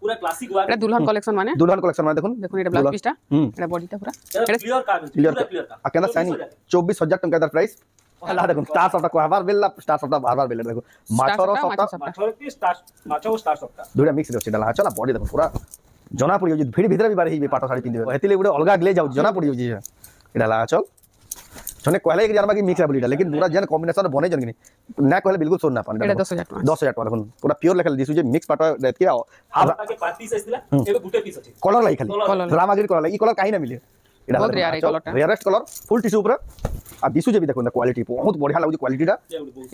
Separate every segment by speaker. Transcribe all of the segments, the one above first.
Speaker 1: पूरा classic work
Speaker 2: এটা Dulhan collection মানে
Speaker 3: দেখুন
Speaker 2: দেখুন এটা ব্লাউজ পিসটা এটা বডিটা পুরা
Speaker 1: এটা ক্লিয়ার কাট
Speaker 3: क्लियर আকেন্দা সাইনিং 24000 টাকা এর প্রাইস হলা দেখুন স্টার সফটা কোয়াবার বেলা স্টার সফটা বারবার বেলা দেখুন মাছর সফটা
Speaker 1: মাছর কি স্টার সফটা
Speaker 3: দুইটা মিক্স আছে ডালা চলা বডি দেখুন পুরা জনা পড়ি যাଉଛି ভিড় ভিতরে भी बारे ही पाटो साड़ी पिंदिबे हेतिले गुडे अलगा ग्ले जाउ जনা पड़ी जाଉଛି एडा ला चल जने कहले कि जानबा कि मिक्स है बोलीटा लेकिन पूरा जन कॉम्बिनेशन बने जन कि ना कहले बिल्कुल सोन ना पानी
Speaker 2: এটা 10000 টাকা
Speaker 3: 10000 टाका देखुन पूरा प्योर लेखल दिसु जे मिक्स पाटो रेत के
Speaker 1: हाफ के 5 पीस आइला एबे गुटे पीस अछि
Speaker 3: कलर लाई खाली रामागिरी कलर लाई ई कलर काहे ना मिले एडा
Speaker 2: बहुत रेयर है कलरटा
Speaker 3: रेयरेस्ट कलर फुल टिश्यू ऊपर आ दिसु जे भी देखुन क्वालिटी बहुत बढ़िया लागु क्वालिटीटा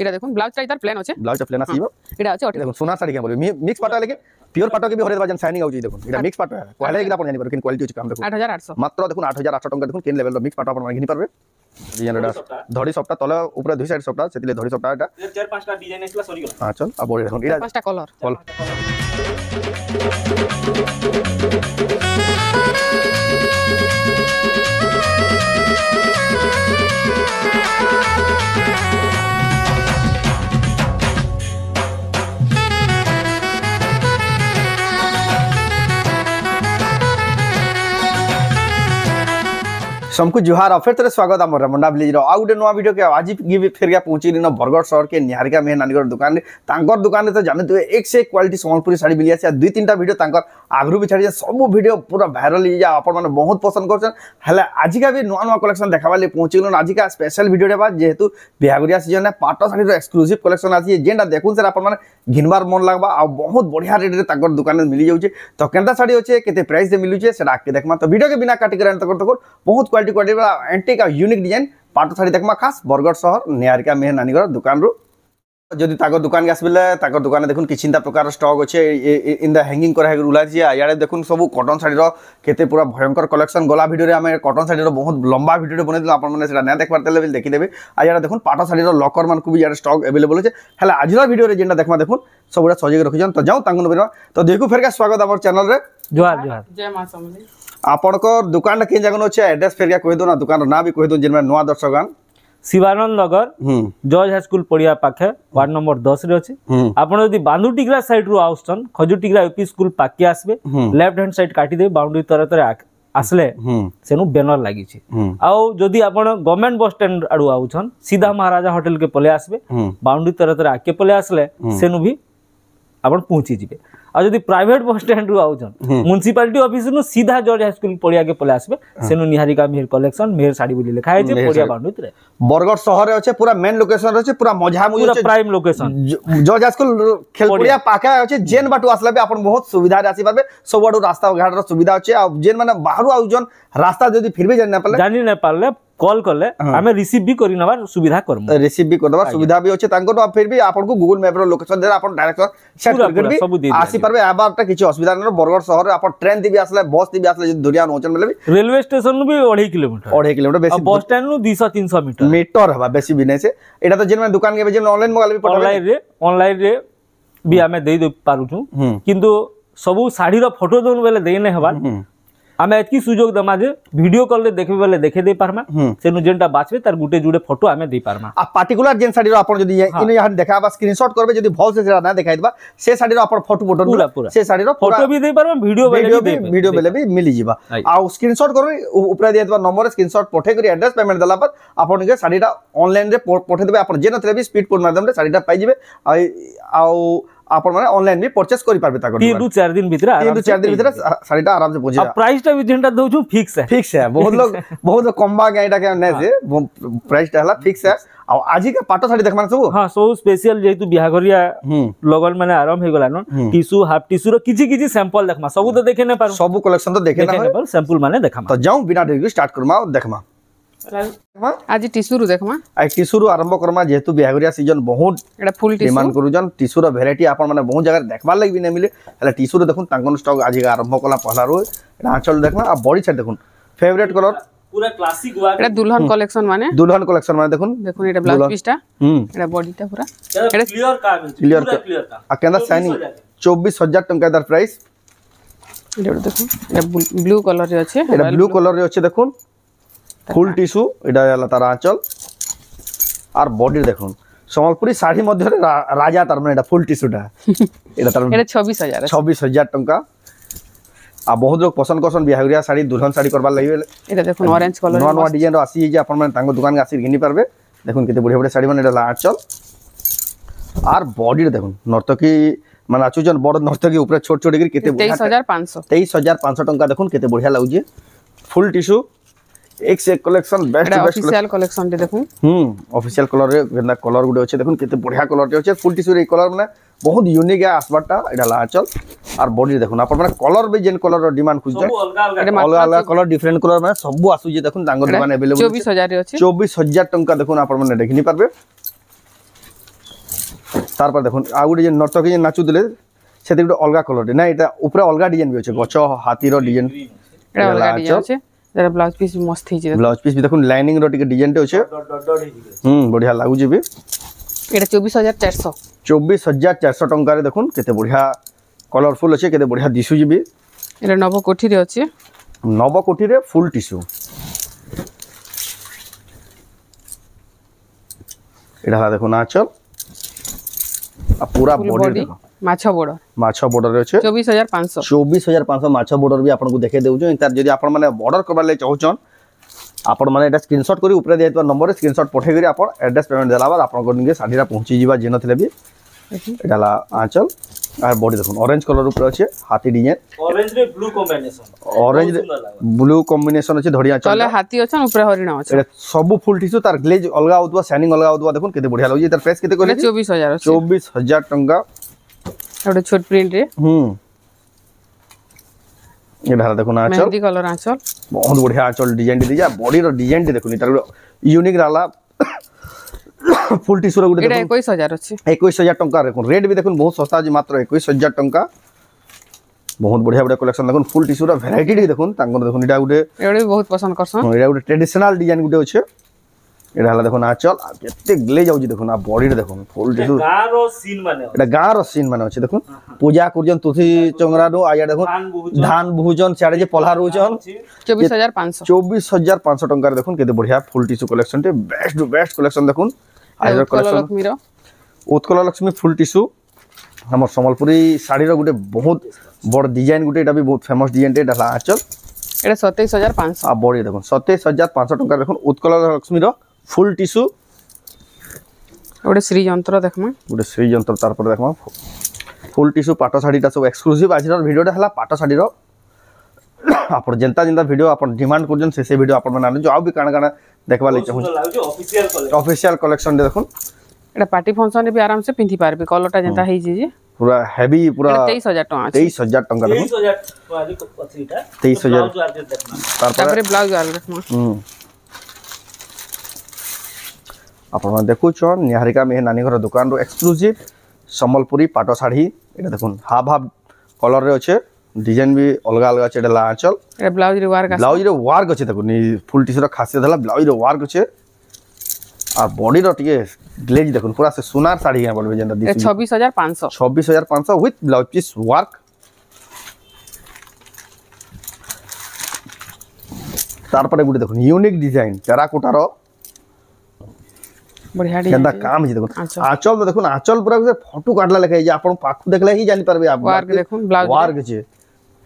Speaker 2: এটা দেখুন ব্লাউজটা ইতার প্লেন আছে
Speaker 3: ब्लाउज प्लेन आसीबो
Speaker 2: এটা আছে অটি
Speaker 3: देखुन सोना साड़ी के बोले मिक्स पाटो लेकिन प्योर पाटो के भी हरे बाजन शाइनिंग आउजी देखुन एटा मिक्स पाटो है कहले कि आपण जानि पर लेकिन क्वालिटी अछि काम देखुन
Speaker 2: 8800
Speaker 3: मात्र देखुन 8800 टका देखुन केन लेवल रो मिक्स पाटो आपण घिनी परबे डिजाइन रा धड़ी सप्ताह तले ऊपर दुई साइड सप्ताह सेतिले धड़ी सप्ताह एटा
Speaker 1: 4 5 टा डिजाइन आइला सरी गला
Speaker 3: हां चल अब बोले देखुन एटा
Speaker 2: পাঁচটা কলর
Speaker 3: सबको जुहार फिर तेरे स्वागत आम रमंडा विलेज आ गोटे नुआ वीडियो के आज भी फेर गया पहुंची दिन बरगढ़ शहर के निहारिका मेहर नानीगर दुकान दुकान तो जानते हुए एक से एक क्वालिटी संबलपुरी साड़ी मिली आसी दुई तीन वीडियो आगु भी छाड़ी सब वीडियो पूरा भाइराल मैंने बहुत पसंद कर आजिका भी नुआ नुआ कलेक्शन देखा पहुंची गल आजिका स्पेशल वीडियो जेहेतु बिहागुरिया सीजन है पाट शाड़ी एक्सक्लूसिव कलेक्शन आसी जेनटा देखुन सर आप घिनबार मन लगवा आ बहुत बढ़िया रेट में दुकान में मिली जाऊे तो केनता शाड़ी अच्छे केते प्राइस दे मिलूचे से आगे देखमा तो वीडियो के बिना काटिक बहुत क्वालिटी एंटीक यूनिक डिजाइन पाटो शाड़ी देखमा खास बरगढ़ शहर निहारिका मेहर नानीगर दुकान रू जदि ताको दुकान के आसबे ताको दुकान देखुन किछिंता प्रकार स्टॉक अच्छे इन द हैंगिंग करा उला याडे देखुन सब कॉटन शाड़ी केते पूरा भयंकर कलेक्शन गला वीडियो रे हमें कॉटन शाड़ी बहुत लंबा वीडियो बने दिला आपन माने सेटा ना देख पारते ले देखि देबे आ याडे देखुन पाटो शाड़ी लॉकर मान को भी याडे स्टॉक अवेलेबल छै हला आजिरा वीडियो रे जेंटा देखमा देखुन सबुरा सजे रखिजन तो जाऊ तांगन बेरा तो देखु फेर का स्वागत हमर चैनल रे
Speaker 2: जोहार जोहार जय मां समली
Speaker 3: आपन को दुकान के जगन अच्छे एड्रेस फेर कह दो ना दुकान ना भी कह दो जिनमें नुआ दर्शक
Speaker 1: शिवानंद नगर जॉर्ज हाई स्कूल पड़िया पाखे वार्ड नंबर 10 रे अछि आपण यदि बांदुटिग्रा साइड रो आउसन खजुटिग्रा यूपी स्कूल पाके आसबे लेफ्ट हैंड साइड काटी दे बाउंड्री तरह तरह आसले सेनु बैनर लागि छी आउ जदि आपण गवर्नमेंट बस स्टैंड आडू आउछन सीधा महाराजा होटल के पले आसबे बाउंड्री तरह तरह आके पले आसले सेनु भी आपण पहुंची जिबे आ जदि प्राइवेट बस स्टैंड रू आउछन म्युनिसिपैलिटी ऑफिस नु सीधा जॉर्ज हाई स्कूल पड़िया के पले आसबे सेनु निहारिका मेहर कलेक्शन मेहर साड़ी बोली लिखा है जे पड़िया बाउंड्री रे बरगढ़
Speaker 3: शहर रे अछि पूरा मेन लोकेशन रे पूरा मझा मुझे
Speaker 1: पूरा prime location
Speaker 3: George high school खेल पड़िया पाका अछि जेन बाटू आसला बे आपण बहुत सुविधा रे आसी पाबे सब बाटू रास्ता घाट रो सुविधा अछि आ जेन माने बाहर आउजन रास्ता जदि फिर भी जानि ना पाले कॉल करले हमें रिसीव भी करी नबार सुविधा करम रिसीव भी करदबार सुविधा भी अछि तांको तो फिर भी आपन को गूगल मैप रो लोकेशन दे आपन डायरेक्ट सेट कर भी आसी परबे आबारटा किछि असुविधा न बरगढ़ शहर रे आपन ट्रेन दिबी आसले बस दिबी आसले जदि दुरिया नोचन मतलब भी
Speaker 1: रेलवे स्टेशन भी 2.5 किलोमीटर
Speaker 3: बेसी
Speaker 1: बस स्टैंड नु 200-300
Speaker 3: मीटर हवा बेसी भी नै से एटा तो जेन में दुकान के जेन ऑनलाइन मोबाइल भी
Speaker 1: ऑनलाइन रे भी हमें दे पारु छु किंतु सबु साड़ी रो फोटो दोन बेले दे नै हवा आमे एतकी सुजोग दमा जे वीडियो कॉल रे देखबे बेले देखे दे पारमा सेनु जेनटा बाचबे तार गुटे जुडे फोटो आमे दे पारमा
Speaker 3: आ पर्टिकुलर जेन साड़ी रो आपण जदी इन यहां देखाबा स्क्रीनशॉट करबे जदी भल से ना देखाइ दबा से साड़ी रो आपण फोटो
Speaker 1: पूरा
Speaker 3: से साड़ी रो
Speaker 1: फोटो भी दे पारमा वीडियो
Speaker 3: बेले भी मिली जिबा आ स्क्रीनशॉट करबे ऊपर दिया दबा नंबर स्क्रीनशॉट पठे करी एड्रेस पेमेंट दला पर आपण के साड़ीटा ऑनलाइन रे पठे देबे आपण जेन तरे भी स्पीड पोस्ट माध्यम रे साड़ीटा पाइ जिबे आ आपण माने ऑनलाइन भी परचेस करि पारबे ताको
Speaker 1: 3 से 4 दिन भीतर
Speaker 3: साड़ीटा आराम से पहुंची
Speaker 1: आ प्राइस टा भी जेंटा दउ छु फिक्स है
Speaker 3: बहुत लोग कम्बा गाइटा के नै से प्राइस टा हला फिक्स है आ आजि के पाटो साड़ी देखमान सब
Speaker 1: हां सो स्पेशल जेतु बिहागरिया लगन माने आराम हे गला न टिश्यू हाफ टिश्यू रो किछि सैंपल देखमा सब तो देखे नै पारु सब
Speaker 3: कलेक्शन तो देखे ना
Speaker 1: पर सैंपल माने देखमा
Speaker 3: तो जाऊ बिना देरी स्टार्ट करमा देखमा
Speaker 2: आज टिश्यू रू देखमा
Speaker 3: आ टिश्यू रू आरंभ करमा जेतु बिहागरिया सीजन बहुत
Speaker 2: एटा फुल टिश्यू
Speaker 3: डिमांड करूजन टिश्यू रो वैरायटी आपन माने बहुत जगह देखबा लागि भी नै मिले हला टिश्यू रो देखुन तांगन स्टॉक आज के आरंभ कला पहला रो एटा आंचल देखमा आ बॉडी साइड देखुन फेवरेट कलर
Speaker 1: पूरा क्लासिक वर्क
Speaker 2: এটা দুলহন কালেকশন মানে দেখুন এটা ব্লাউজ পিসটা এটা বডিটা পুরা
Speaker 1: এটা ক্লিয়ার কাট
Speaker 3: आ केंदा शाइनिंग 24000 टंका दर प्राइस
Speaker 2: এটা দেখুন এটা ব্লু कलर रे আছে
Speaker 3: এটা ব্লू कलर रे আছে দেখুন फुल टिश्यू এটা हला तार आंचल और बॉडी देखुन सम्बलपुरी साड़ी मध्य राजा तार माने এটা फुल टिश्यूटा এটা तार
Speaker 2: এটা 26000
Speaker 3: टंका आ बहुत लोग पसंद करसन बिहारिया साड़ी दुल्हन साड़ी करबार लागि
Speaker 2: এটা দেখুন অরেঞ্জ কালার
Speaker 3: नवा नवा डिजाइन आसी जे अपन माने तांको दुकान के आसी घिनी पारबे देखुन केते बढ़िया बढ़िया साड़ी माने एटा आंचल आर बॉडी देखुन नर्तकी माने आचुजन बड़ नर्तकी ऊपर छोट छोट गिर केते 23500 टंका देखुन केते बढ़िया लागुजे फुल टिश्यू एक से कलेक्शन बेस्ट
Speaker 2: ऑफिशियल कलेक्शन दे देखुन
Speaker 3: ऑफिशियल कलर रे गेंदा कलर गुडे अछि देखुन केते बढ़िया कलर रे अछि फुल टिश्यू रे कलर माने बहुत यूनिक है आसबाटा एटा आंचल आर बॉडी देखुन अपन माने कलर भी जेन कलर रो डिमांड खुजजे अलग अलग कलर डिफरेंट कलर माने सब आसु जे देखुन तांगर दुकान अवेलेबल
Speaker 2: 24000 रे अछि
Speaker 3: 24000 टंका देखुन अपन माने देखिनि पारबे तार पर देखुन आ गुडे जे नर्तकी जे नाचु दिले सेते गुडे अलग कलर ना एटा ऊपर अलग डिजाइन भी अछि गछ हाथी रो डिजाइन
Speaker 2: एटा अलग डिजाइन अछि जरा ब्लाउज पीस मस्त ही जे
Speaker 3: ब्लाउज पीस भी देखुन लाइनिंग रो टिके डिजाइन टे अछि बढ़िया लागु जे भी
Speaker 2: एटा
Speaker 3: 24400 टंका रे देखुन केते बढ़िया कलरफुल अछि केते बढ़िया दिसु जे भी
Speaker 2: एटा नव कोठी रे अछि
Speaker 3: नव कोठी रे फुल टिश्यू एटा देखुन आंचल आ पूरा बॉडी देखो
Speaker 2: माछा बॉर्डर
Speaker 3: रे अछि 24500 माछा बॉर्डर भी आपन को देखे देउ जो तार जदी आपन माने बॉर्डर करबा ले चाहउछन आपन माने एटा स्क्रीनशॉट करी ऊपर देतबा नंबर रे स्क्रीनशॉट पठे करी आपन एड्रेस पेमेंट देला बाद आपन को निके साडीरा पहुंची जीवा जे नथले भी एटाला आंचल आ बॉडी देखुन ऑरेंज कलर ऊपर अछि हाथी डिजाइन
Speaker 1: ऑरेंज रे
Speaker 3: ब्लू कॉम्बिनेशन अछि धड़िया
Speaker 2: चले हाथी अछि ऊपर हरिण अछि
Speaker 3: एटा सब फुल टिश्यू तार ग्लेज अलगा होतबा शाइनिंग अलगा होतबा देखुन केते बढ़िया लागै तार प्राइस केते कहले
Speaker 2: 24000 अछि
Speaker 3: 24000 टंका
Speaker 2: एटा छोट प्रिंट रे
Speaker 3: एटा देखुन आंचल
Speaker 2: मेहंदी कलर आंचल
Speaker 3: बहुत बढ़िया आंचल डिजाइन दे दिया बॉडी रो डिजाइन दे देखुन तार यूनिक रहला फुल टिश्यू रो गुडे
Speaker 2: एटा 21000 अछि
Speaker 3: 21000 टंका देखुन रेट भी देखुन बहुत सस्ता जे मात्र 21000 टंका बहुत बढ़िया बढ़िया कलेक्शन देखुन फुल टिश्यू रो वैरायटी देखुन तांगर देखुन एटा गुडे
Speaker 2: एटा भी बहुत पसंद करसन
Speaker 3: एटा गुडे ट्रेडिशनल डिजाइन गुडे अछि एटा हला देखुन आंचल केते ग्ले जाउ देखुन आ बॉडी रे देखुन फुल टिश्यू
Speaker 1: गारो सीन माने
Speaker 3: एटा गारो सीन माने अछि देखुन पूजा करजन तुलसी चंगरा रो आया देखुन धान भुजन छाड़े जे पल्हा रोजन
Speaker 2: 24500
Speaker 3: टंका रे देखुन केते बढ़िया फुल टिश्यू कलेक्शन ते बेस्ट कलेक्शन देखुन आइर collection Utkal Lakshmi full tissue हमर संबलपुरी साड़ी रो गुटे बहुत बड़ डिजाइन गुटे एटा भी बहुत फेमस डिजाइन एटा आंचल
Speaker 2: एटा 27500
Speaker 3: आ बॉडी देखुन 27500 टंका देखुन उत्कल लक्ष्मी रो फुल टिश्यू
Speaker 2: ओडे श्री यंत्र देखमा
Speaker 3: तार पर देखमा फुल टिश्यू पाटो साड़ीटा सब एक्सक्लूसिव आज वीडियोटा हला पाटो साड़ी रो आपण जनता वीडियो आपण डिमांड करजन से वीडियो आपण माने जो आ भी काना काना देखबा ले चाहू ऑफिशियल कलेक्शन देखुन
Speaker 2: एटा पार्टी फंक्शन रे भी आराम से पिंथि पारबे कलरटा जनता हेइ जे
Speaker 3: पूरा हेवी पूरा
Speaker 2: 23000 टका
Speaker 3: 23000 टका देखुन 23000
Speaker 2: तापर ब्लाउज आल देखमा
Speaker 3: आपण देखु छ निहारिका में नानी घर दुकान रो एक्सक्लूसिव संबलपुरी पाटो साड़ी एटा देखुन हाफ कलर रे अछि डिजाइन भी अलग अलग अछि एटा आंचल
Speaker 2: एटा ब्लाउज रे
Speaker 3: वार्क अछि देखुन फुल टिश्यू रो खासियत हला ब्लाउज रे वार्क अछि आ बॉडी रो टिके ग्लेज देखुन पूरा से सोनार साड़ी है बोलबे जेंदा
Speaker 2: 26500
Speaker 3: विथ ब्लाउज पीस वर्क तार पर गुटे देखुन यूनिक डिजाइन टेराकोटा रो
Speaker 2: बढ़िया डिजाइन
Speaker 3: काम है देखुन आंचल तो देखुन आंचल पूरा से फोटो काटला लेखै जे आपण पाखु देखले ही जानि परबे आप
Speaker 2: वर्क देखुन ब्लाउज
Speaker 3: वर्क जे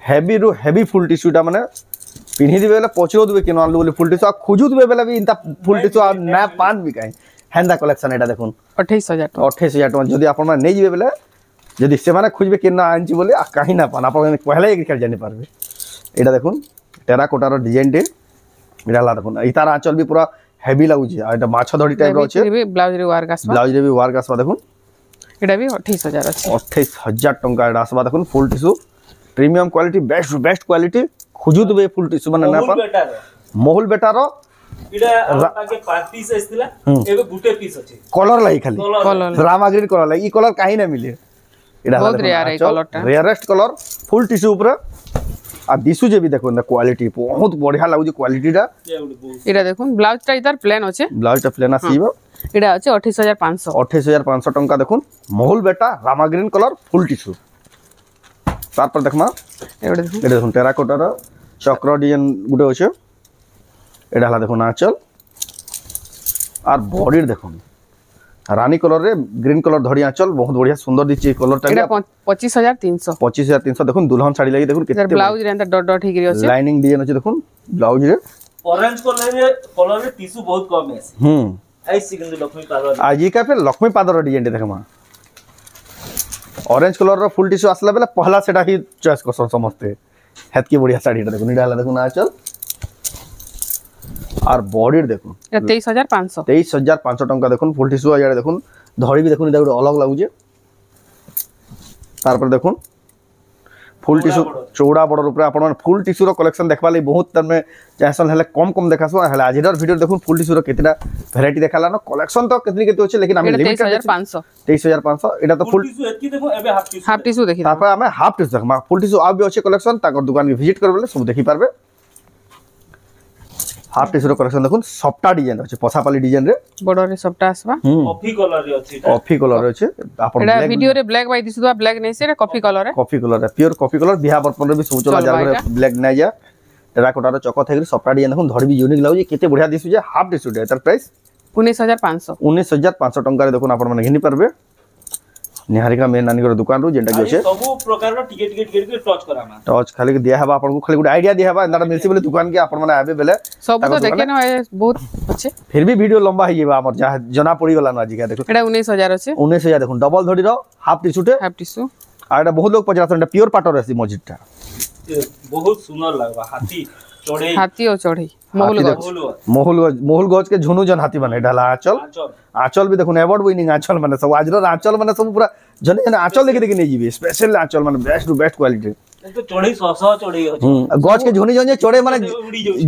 Speaker 3: हेवी फुल टिश्यूटा माने पिन्ही दिबे बेला पछरो दिबे केनो आलू बोले फुल टिश्यू आ खोजु दिबे बेला भी इनता फुल टिश्यू आ ना पान भी काई हेंदा कलेक्शन एटा देखुन
Speaker 2: 28000
Speaker 3: टका जदी आपण माने नै जिबे बेला जदी से माने खोजबे केना आंची बोले आ काई ना पान आपण पहले एक खेल जानि परबे एटा देखुन टेराकोटा रो डिजाइन दे एटा ला देखुन इतार आंचल भी पूरा हेवी लागु छै एटा माछा धड़ी टाइप रो छै
Speaker 2: ब्लाउज रे वार्क आसबा देखुन एटा भी 28000 अछि
Speaker 3: 28000 टका एटा आसबा देखुन full tissue premium quality best quality खोजु दबे फुल टिश्यू माने ना पर मोहुल बेटा रो
Speaker 1: इडा आके 5 पीस आस्तिला एगो गुटे पीस अछि
Speaker 3: कलर लाई खाली रामा ग्रीन कलर लाई ई कलर काहे ना मिले इडा
Speaker 2: बहुत रेयर है कलरटा
Speaker 3: रेयरेस्ट कलर फुल टिश्यू ऊपर आ दिसु जे भी देखो ना क्वालिटी बहुत बढ़िया लागु जे क्वालिटीटा
Speaker 2: इडा देखुन ब्लाउजटा इधर प्लेन अछि
Speaker 3: ब्लाउजटा प्लेन आसीबो
Speaker 2: इडा अछि 28500
Speaker 3: टंका देखुन मोहुल बेटा Rama green colour full tissue तार पर देखमा
Speaker 2: एडे
Speaker 3: देखुन टेराकोटा रो चक्र डिजाइन गुटे अछि एडा हला देखुन आंचल आर बॉडी देखुन रानी कलर रे ग्रीन कलर धड़ी आंचल बहुत बढ़िया सुंदर दिछि कलर टा
Speaker 2: एटा 25300
Speaker 3: 25300 देखुन दुल्हन साड़ी लगी देखुन
Speaker 2: सर ब्लाउज रे डॉट डॉट हिकरी अछि
Speaker 3: लाइनिंग डिजाइन अछि देखुन ब्लाउज रे
Speaker 1: ऑरेंज कलर रे टिश्यू बहुत कम है आई सिकंद लक्ष्मी पादर
Speaker 3: आज का फिर लक्ष्मी पादर डिजाइन देखमा ऑरेंज कलर रो फुल टिश्यू आसला बेला पहला सेटा ही चॉइस करसन समझते हेत की बढ़िया साड़ी देखुन इडा देखुन आंचल और बॉडी देखुन
Speaker 2: 23500
Speaker 3: टंका देखुन फुल टिश्यू आया देखुन धड़ी भी देखुन इदा अलग लागुजे तार पर देखुन फुल टिश्यू चौड़ा बड़ रूप आपण फुल टिश्यू रो कलेक्शन देखबा ले बहुत तर में चाहसन हेले कम देखासो हेले आजिर वीडियो देखुन फुल टिश्यू रो केतना वैरायटी देखाला न कलेक्शन तो केतनी केते होचे लेकिन हम लिमिटेड 23500 एटा तो फुल
Speaker 1: टिश्यू एतकी देखो एबे
Speaker 2: हाफ टिश्यू देखि
Speaker 3: तापर हमें हाफ टिश्यू देखमा फुल टिश्यू आ भी होचे कलेक्शन ताकर दुकान के विजिट करबले सब देखि पारबे हाफ टिश्यू रो कलेक्शन देखुन सप्ता डिजाइन अछि पछापाली डिजाइन रे
Speaker 2: बॉर्डर रे सप्ता आसबा
Speaker 1: कॉफी कलर रे अछि
Speaker 3: कॉफी कलर रे अछि आपण
Speaker 2: एटा वीडियो रे ब्लैक बाई दिसुवा ब्लैक नै से कॉफी कलर
Speaker 3: रे प्योर कॉफी कलर बिहा बर्पन रे भी सब चला जा ब्लैक नै जा टेराकोटा रो चको थेगरी सप्ता डिजाइन देखुन धड़ी भी यूनिक लागु केते बढ़िया दिसु जे हाफ टिश्यू रे तार प्राइस
Speaker 2: 19500
Speaker 3: टंका रे देखुन आपण माने घिनी परबे निहारिका मेन नानी दुकान रो जेंटा कि
Speaker 1: सब प्रकार रो टिकेट टच करामा
Speaker 3: टच खाली के दिया हबा आपण को खाली गुड आईडिया दिया हबा एंदा मिलसी बोले दुकान के आपण माने आबे बेले
Speaker 2: सब तो देखे न बहुत अच्छे
Speaker 3: फिर भी वीडियो लंबा ही जेबा हमर जहां जना पड़ी गला न आज का देखो
Speaker 2: एटा 19000 अछि
Speaker 3: 19000 देखुन डबल धड़ी रो हाफ टिश्यू आ एटा बहुत लोग पचास एटा प्योर पाटर रहसी मजिटा
Speaker 1: बहुत सुंदर लागबा
Speaker 2: हाथी और चढ़ई
Speaker 3: मोहुल गज के झुनु जन हाथी माने डाला आंचल भी देखुन अवार्ड विनिंग आंचल माने सब आजर आंचल माने सब पूरा जने जने आंचल देखे नै जीबे स्पेशल आंचल माने बेस्ट टू बेस्ट क्वालिटी
Speaker 1: तो चढ़ई ससा चढ़ई अछि
Speaker 3: गज के झुनी जन चढ़े माने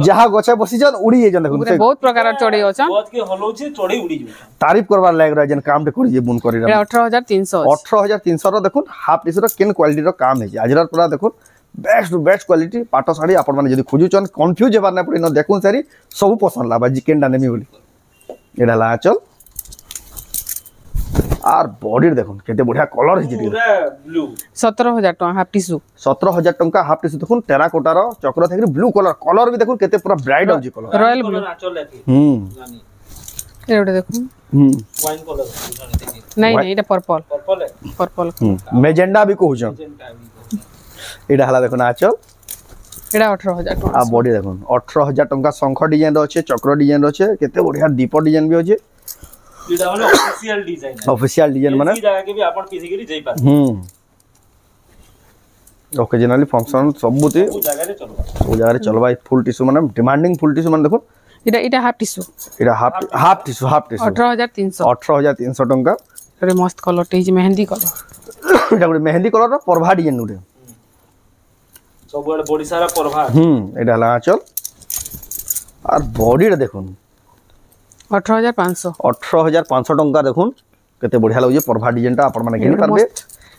Speaker 3: जहां गछे बसी जन उड़ी जे जन देखुन
Speaker 2: बहुत प्रकार चढ़ई अछि
Speaker 1: गज के हलो छै चढ़ई उड़ी जे
Speaker 3: तारीफ करबार लाग रहा जन काम करी जे बुन करी 18300 रो देखुन हाफ टिश्यू रो केन क्वालिटी रो काम है आजर पूरा देखुन बेस्ट टू बेस्ट क्वालिटी पाटो साड़ी आपण माने जदी खोजुचन कंफ्यूज हेबार नै पड़ी न देखुन सारी सब पसंद लाबा जी केनडा नेमी बोली एडा ला चल आर बॉडी देखुन केते बढ़िया कलर हिजि
Speaker 1: पूरा ब्लू
Speaker 2: 17000 टका हाफ टिश्यू
Speaker 3: 17000 टका हाफ टिश्यू देखुन टेराकोटा रो चक्र थेकरी ब्लू कलर भी देखुन केते पूरा ब्राइट होजी कलर
Speaker 1: रॉयल ब्लू आचल लेके जानी
Speaker 2: एटा देखुन
Speaker 1: वाइन कलर
Speaker 2: नहीं एटा पर्पल
Speaker 3: मेजेंडा भी कहउछन एडा हला देखुन आचल
Speaker 2: एडा 18000 टका
Speaker 3: आ बॉडी देखुन 18000 टका शंख डिजाइन रो छे चक्र डिजाइन रो छे केते बढ़िया दीप डिजाइन भी होजे
Speaker 1: एडा वाला ऑफिशियल डिजाइन
Speaker 3: माने
Speaker 1: जगह के भी आपण किसी के जाई पार
Speaker 3: ओकेजनली फंक्शन सबुती सब जगह रे चलबा फुल टिश्यू माने डिमांडिंग फुल टिश्यू माने देखुन
Speaker 2: एडा हाफ टिश्यू
Speaker 3: एडा हाफ टिश्यू
Speaker 2: 18300
Speaker 3: टका
Speaker 2: रे मस्त कलर टे मेहंदी कलर
Speaker 3: एडा गुडी मेहंदी कलर रो परभा डिजाइन गुडी
Speaker 1: सब बड़ी सारा परभा
Speaker 3: एडा ला चल और बॉडी रे देखुन
Speaker 2: 18500
Speaker 3: टका देखुन केते बढ़िया लागजे परभा डिजाइन ता आपण माने घेन पारबे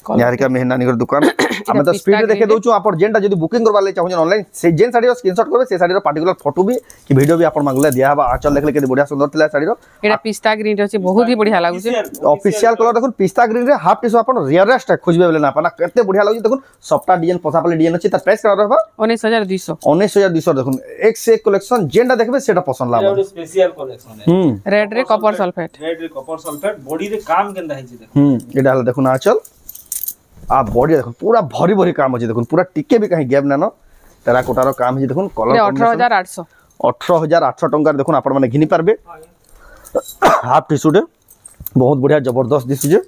Speaker 3: निहारिका मेहनानी घर दुकान हमें तो स्पीड देखे दोछु आपण जेंटा जदी बुकिंग करबा ले चाहू ऑनलाइन से जेन साड़ी रो स्क्रीनशॉट करबे से साड़ी रो पर्टिकुलर फोटो भी कि वीडियो भी आपण मांगले दिया हबा आचल देखले के बढ़िया सुंदर थिला साड़ी रो
Speaker 2: एडा पिस्ता ग्रीन रे बहुत ही बढ़िया लागु छे
Speaker 3: ऑफिशियल कलर देखुन पिस्ता ग्रीन रे हाफ टिश्यू आपण रेयरेस्ट खोजबे बेले ना पाना केते बढ़िया लागु देखुन सप्ता डिजाइन पसापाली डिजाइन अछि त प्राइस करा रहबा
Speaker 2: 19200
Speaker 3: देखुन एक से एक कलेक्शन जेंटा देखबे सेटा पसंद लाबा
Speaker 1: एडा स्पेशल कलेक्शन है
Speaker 2: रेड रे कॉपर
Speaker 1: सल्फेट बॉडी रे काम केंदा है जे
Speaker 3: एडा देखुन आचल आ बॉडी देखुन पूरा भरी भरी काम अछि देखुन पूरा टिके भी कहीं गैप नानो टेराकोटा रो काम है देखुन कलर
Speaker 2: 18800
Speaker 3: टंका देखुन आपण माने घिनी पारबे हाफ टिश्यू दे बहुत बढ़िया जबरदस्त दिसु जे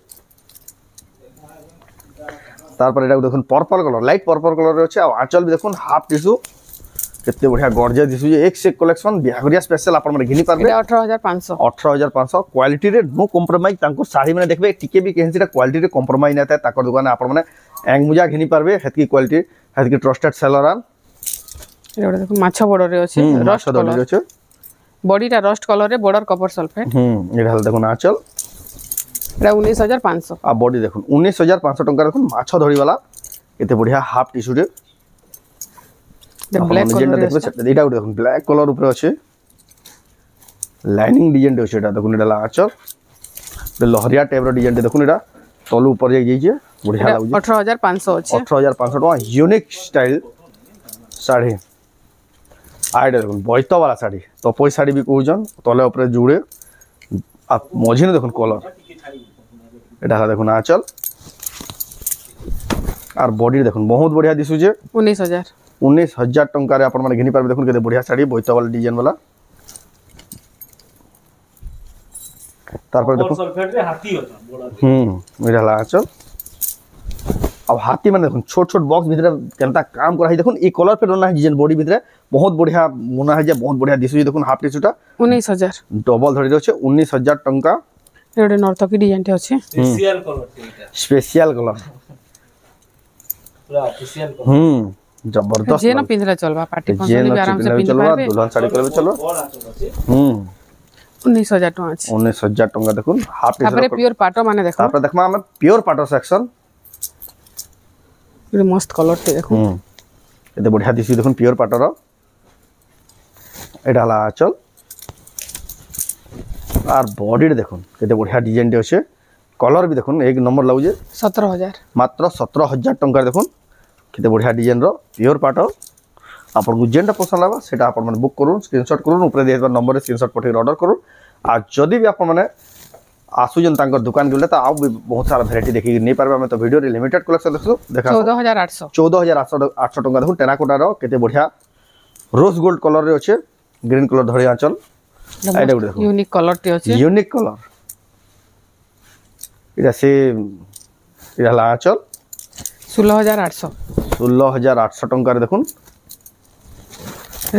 Speaker 3: तार पर एडा देखुन purple colour light purple colour रे अछि आ आंचल भी देखुन हाफ टिश्यू केते बढ़िया गॉर्जियस दिसु जे एक से कलेक्शन बिहागरिया स्पेशल आपण माने घिनी पारबे 18500 क्वालिटी रे नो कॉम्प्रोमाइज तांको साड़ी माने देखबे टिके भी केहन सेटा क्वालिटी रे कॉम्प्रोमाइज ना थाए ताकर दुकान आपण माने एंग मुजा घिनी पारबे हेतकी क्वालिटी हेतकी ट्रस्टेड सेलर
Speaker 2: एडा देखो माछा बॉर्डर रे अछि रस्ट कलर
Speaker 3: रे अछि
Speaker 2: बॉडी टा रस्ट कलर रे बॉर्डर कॉपर सल्फेट
Speaker 3: एडा देखो ना चल
Speaker 2: एडा 19500
Speaker 3: आ बॉडी देखो 19500 टंका देखो माछा धड़ी वाला केते बढ़िया हाफ टिश्यू रे
Speaker 2: ब्लैक कलर
Speaker 3: देखबे एटा देखो ब्लैक कलर ऊपर अछि लाइनिंग डिजाइन दे छेटा देखो एटा लाचर ते लहरिया टाइप रो डिजाइन देखो एटा तलु ऊपर जाई जे बढ़िया लागु
Speaker 2: 18500 अछि
Speaker 3: 18500 टका यूनिक स्टाइल साड़ी आइडा देखो बोइतो वाला साड़ी तो पोई साड़ी भी कहउजन तले ऊपर जुड़े आ मझी ने देखो कलर এটা হলা দেখুন আঁচল আর বডি দেখুন বহুত বঢ়িয়া দিশুছে
Speaker 2: 19000
Speaker 3: টঙ্কারে আপন মানে ঘিনি পারবে দেখুন কেতে বঢ়িয়া শাড়ি বইতা वाला ডিজাইন वाला তারপরে দেখুন
Speaker 1: সলফেট রে হাতি হতো বড়
Speaker 3: এটা হলা আঁচল अब हाथी मैंने देखो छोट छोट बॉक्स भीतर केनता काम करा है देखो ई कलर पे ना है डिजाइन बॉडी भीतर बहुत बढ़िया मुना है जे बहुत बढ़िया दिसु देखो हाफ टीशर्ट
Speaker 2: 19000
Speaker 3: डबल धरी रहছে 19000 टंका
Speaker 2: एडे नर्तकी डिजाइन टे अछि
Speaker 1: special colour theta
Speaker 3: special colour
Speaker 1: पूरा ऑफिशियल कलर
Speaker 3: जबरदस्त
Speaker 2: जे न पिंधरा चलबा पार्टी फंक्शन में आराम से पिंध पारबे
Speaker 3: दुल्हन साड़ी करबे चलो
Speaker 1: बड़ आचल अछि
Speaker 2: 19000 टका अछि
Speaker 3: 19000 टंका देखो हाफ टीशर्ट
Speaker 2: तापर प्योर पाटो माने देखो
Speaker 3: तापर देखमा हम प्योर पाटो सेक्शन
Speaker 2: ये मस्त कलर टे देखो
Speaker 3: एते बढ़िया दिसि देखो प्योर पाटोर एटा हला आचल আর বডি দেখুন কেতে বঢ়িয়া ডিজাইন তে আছে কলর भी দেখুন এক নম্বর লাগুছে
Speaker 2: 17000
Speaker 3: মাত্র 17000 টঙ্কা দেখুন কেতে বঢ়িয়া ডিজাইন র পিওর পাটো आपको जेनटा पसंद लगा सेटा आप मन बुक करूँ स्क्रीनशॉट करूँ ऊपर दिया नंबर स्क्रीनशॉट पठे ऑर्डर करूँ आ जदि भी आप मैंने आसुजन तांकर दुकान गले तो आउ भी बहुत सारा वैरायटी देखि नहीं पारबे हम तो वीडियो रे लिमिटेड कलेक्शन देखो देखा
Speaker 2: 14800
Speaker 3: टंका देखो टेराकोटा रो केते बढ़िया रोज गोल्ड कलर रे अछि ग्रीन कलर धरि आंचल आइडा गुड देखो
Speaker 2: यूनिक कलर टे अछि
Speaker 3: यूनिक कलर इरा से इरा ला आंचल
Speaker 2: 16800
Speaker 3: टंका रे देखुन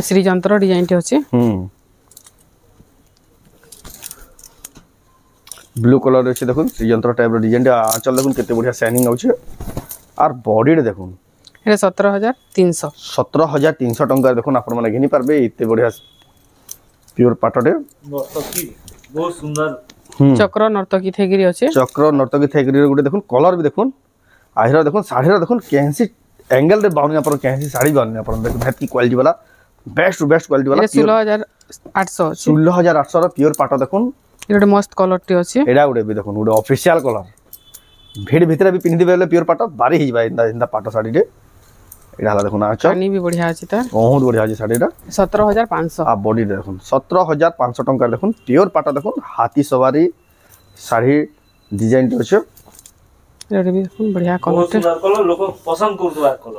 Speaker 2: श्री जंत्र डिजाइन टे अछि
Speaker 3: ब्लू कलर अछि देखुन श्री जंत्र टाइप रो डिजाइन आंचल देखुन केते बढ़िया शाइनिंग आउछ आर बॉडी रे देखुन
Speaker 2: ए
Speaker 3: 17300 टंका देखुन आपण माने घिनी पारबे इते बढ़िया प्योर पाटडे
Speaker 1: नर्तकी बहुत सुंदर
Speaker 2: चक्र नर्तकी थेगिरी अछि
Speaker 3: चक्र नर्तकी थेगिरी गुटे देखुन कलर भी देखुन आहिरा देखुन साड़ीरा देखुन कैंसी एंगल रे बाउनी अपन कैंसी साड़ी बाउनी अपन देखुन बहुत की क्वालिटी वाला बेस्ट क्वालिटी वाला
Speaker 2: 16800
Speaker 3: रो प्योर पाटो देखुन
Speaker 2: एटा मस्त कलर टे अछि
Speaker 3: एडा गुटे भी देखुन गुटे ऑफिशियल कलर भीड़ भीतर भी पिन्हि देबे प्योर पाटो बारी ही जाय इंदा पाटो साड़ी रे एडा हला देखुन आचा
Speaker 2: पानी भी बढ़िया अछि त
Speaker 3: बहुत बढ़िया अछि साड़ीरा
Speaker 2: 17500
Speaker 3: आ बॉडी देखुन 17500 टंका देखुन प्योर पाटो देखुन हाथी सवारी साड़ी डिजाइन टे अछि
Speaker 2: एटा भी देखुन बढ़िया
Speaker 1: बहुत
Speaker 2: कलर
Speaker 1: सुंदर कलर लोग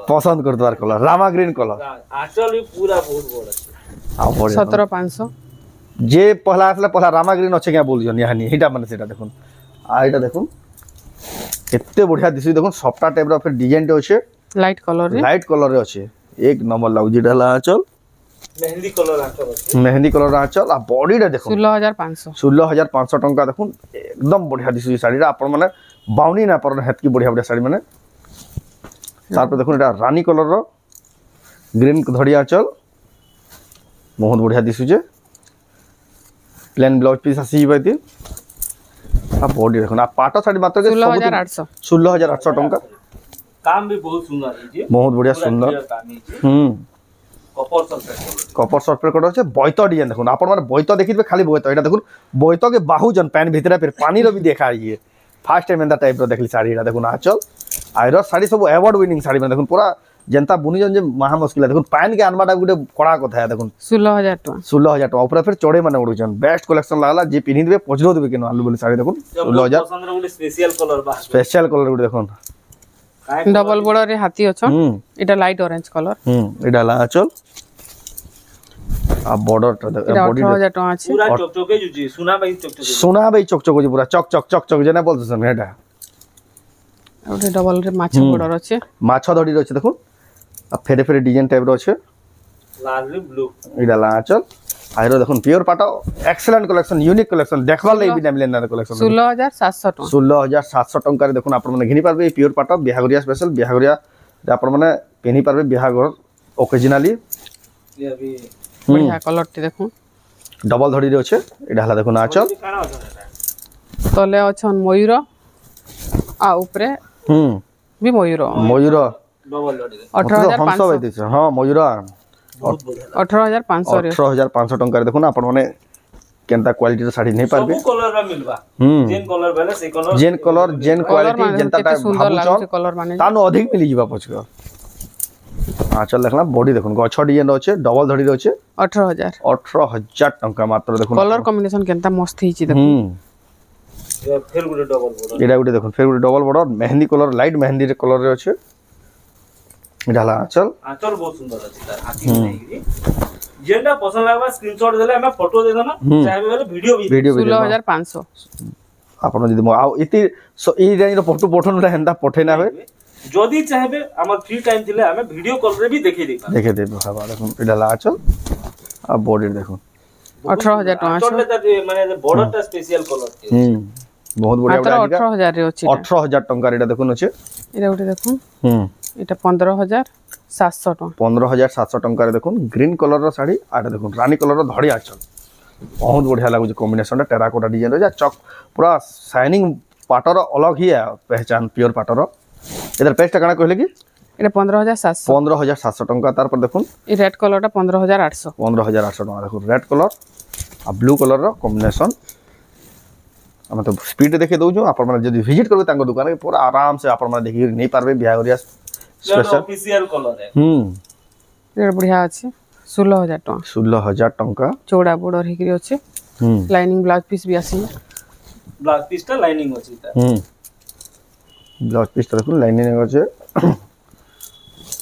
Speaker 1: पसंद करदवार कलर रामा ग्रीन कलर आचल भी पूरा बहुत बड़ अछि
Speaker 3: आ बॉडी
Speaker 2: 17500
Speaker 3: जे पहला आसला पहला रामा ग्रीन अच्छे क्या बोल यानी एटा माने सेटा देखुन आ एटा देखुन एते बढ़िया दिसि देखुन सफ्टा टाइप रो फिर डिजाइन टे अछि
Speaker 2: लाइट कलर
Speaker 3: रे अछि एक नंबर लाउजी ढला आंचल
Speaker 1: मेहंदी कलर अछि
Speaker 3: मेहंदी कलर आंचल आ बॉडी रे देखुन 16500 टंका देखुन एकदम बढ़िया दिसि साड़ी रा आपण माने बाउनी ना पर हेतकी बढ़िया बढ़िया साड़ी माने तार पर देखुन एटा रानी कलर रो ग्रीन धड़ी आंचल बहुत बढ़िया दिसु जे प्लेन ब्लाउज पीस आसी जबाती आ बॉडी देखो ना पाटो साड़ी मात्र के 16800 टंका
Speaker 1: काम भी बहुत सुंदर है
Speaker 3: बहुत बढ़िया सुंदर कपर सल्फेट कलर আছে বয়ত ডিজাইন দেখুন আপন মানে বয়ত দেখিবে খালি বয়ত এটা দেখুন বয়ত के बाहु जन पैन भीतर फिर पानी रो भी देखा ये फास्ट टाइम एंदा टाइप रो देखली साड़ी एटा देखुन आचल आइरो साड़ी सब अवार्ड विनिंग साड़ी में देखुन पूरा जनता बुनी जन जे महा मुश्किल है देखुन पैन के अनबाटा गुटे कड़ा कथा है देखुन
Speaker 2: 16000
Speaker 3: टका ऊपर फिर चौड़े माने उड़ुचन बेस्ट कलेक्शन लागला जे पिनि देबे पजरो देबे केनो आलू बोली साड़ी देखुन 16000
Speaker 1: पसंद रो स्पेशल कलर बा
Speaker 3: स्पेशल कलर गुटे देखुन
Speaker 2: डबल बॉर्डर रे हाथी अछन एटा लाइट ऑरेंज कलर
Speaker 3: एटा ला आचल आ बॉर्डर बॉडी
Speaker 2: 18000 टका अछि
Speaker 1: पूरा चकचके जुजी सुना भाई चकचके
Speaker 3: जी पूरा चक जेना बोलछन एटा
Speaker 2: ओटे डबल रे माछ बॉर्डर अछि
Speaker 3: माछ धड़ी अछि देखुन आ फेरे फेरे डिजाइन टाइप रो अछि
Speaker 1: लाल रे ब्लू
Speaker 3: एटा ला आचल आइरो देखुन प्योर पाटो एक्सीलेंट कलेक्शन यूनिक कलेक्शन देखबा ले भी ना मिले ना कलेक्शन
Speaker 2: 16700
Speaker 3: टंका रे देखुन आपण माने घिनी पारबे प्योर पाटो बिहागरिया स्पेशल बिहागरिया आपण माने पेनी पारबे बिहागर ओकेजनली
Speaker 1: ये अभी
Speaker 2: बढ़िया कलर टी देखो
Speaker 3: डबल धड़ी रे अछि एटा हला देखुन आचल
Speaker 2: तले अछन मयूर आ ऊपरे भी मयूर
Speaker 1: डबल धड़ी
Speaker 2: 18500
Speaker 3: हां मयूर
Speaker 1: बहुत बढ़िया
Speaker 2: 18500
Speaker 3: टंका रे देखुन आपण माने केनता क्वालिटी रो साड़ी नहीं पारबे
Speaker 1: सब कलर में मिलबा जेन कलर बेले से कलर
Speaker 3: जेन क्वालिटी जनता टाइप
Speaker 2: सुंदर लागै कलर माने
Speaker 3: तानो अधिक मिली जीवा पछक चल देखला बॉडी देखुन गछ डिजाइन रो छै डबल धड़ी रो छै 18000 टंका मात्र देखुन
Speaker 2: कलर कॉम्बिनेशन केनता मस्त हिची देखुन
Speaker 1: ଫେର ଗୋଟେ ଡବଲ ବର୍ଡର
Speaker 3: ଏଟା ଗୋଟେ ଦେଖୁନ୍ ଫେର ଗୋଟେ double border mehndi colour light mehndi colour रे अछि एटा हला आंचल
Speaker 1: बहुत सुंदर अछि तार हाथी नहीं जेटा पसंद लागबा स्क्रीनशॉट देले हमें फोटो दे देना चाहे बेले वीडियो भी
Speaker 2: 16500
Speaker 3: आपण जदी आ इति ई रेंज रो फोटो पठन हेंदा पठे ना
Speaker 1: जदी चाहेबे हमर फ्री टाइम थिले हमें वीडियो कॉल रे भी देखे देबा
Speaker 3: हां देखुन एटा हला आंचल आ बॉडी देखुन
Speaker 2: 18000 टका
Speaker 1: माने बॉर्डर ता स्पेशल कलर
Speaker 3: बहुत बढ़िया
Speaker 2: मात्र 18000 रे अछि
Speaker 3: 18000 टंका एटा देखुन अछि
Speaker 2: एटा उठे देखुन एटा 15700 टका
Speaker 3: 15700 टंका रे देखुन ग्रीन कलर रो साड़ी आटा देखुन रानी कलर रो धड़ी आंचल बहुत बढ़िया लागु कॉम्बिनेशन टेराकोटा डिजाइन रे चक पूरा शाइनिंग पाटर अलग ही है पहचान प्योर पाटर इधर पेस्ट कना कहले कि
Speaker 2: एटा 15700
Speaker 3: टंका तार पर देखुन
Speaker 2: ए रेड कलर टा 15800
Speaker 3: टंका देखुन रेड कलर आ ब्लू कलर रो कॉम्बिनेशन हम तो स्पीड देखे दउ जो आपण माने जदी विजिट करबे तांको दुकान के पूरा आराम से आपण माने देखि नहीं पारबे बिहागरिया
Speaker 1: स्पेशल ऑफिशियल कलर है
Speaker 2: ये बढ़िया अछि 16000 टका
Speaker 3: 16000 टंका
Speaker 2: चौड़ा बॉर्डर हेकरी अछि लाइनिंग ब्लाउज पीस भी आसी
Speaker 1: ब्लाउज पीस ता लाइनिंग अछि ता
Speaker 3: ब्लाउज पीस ता देखुन लाइनिंग अछि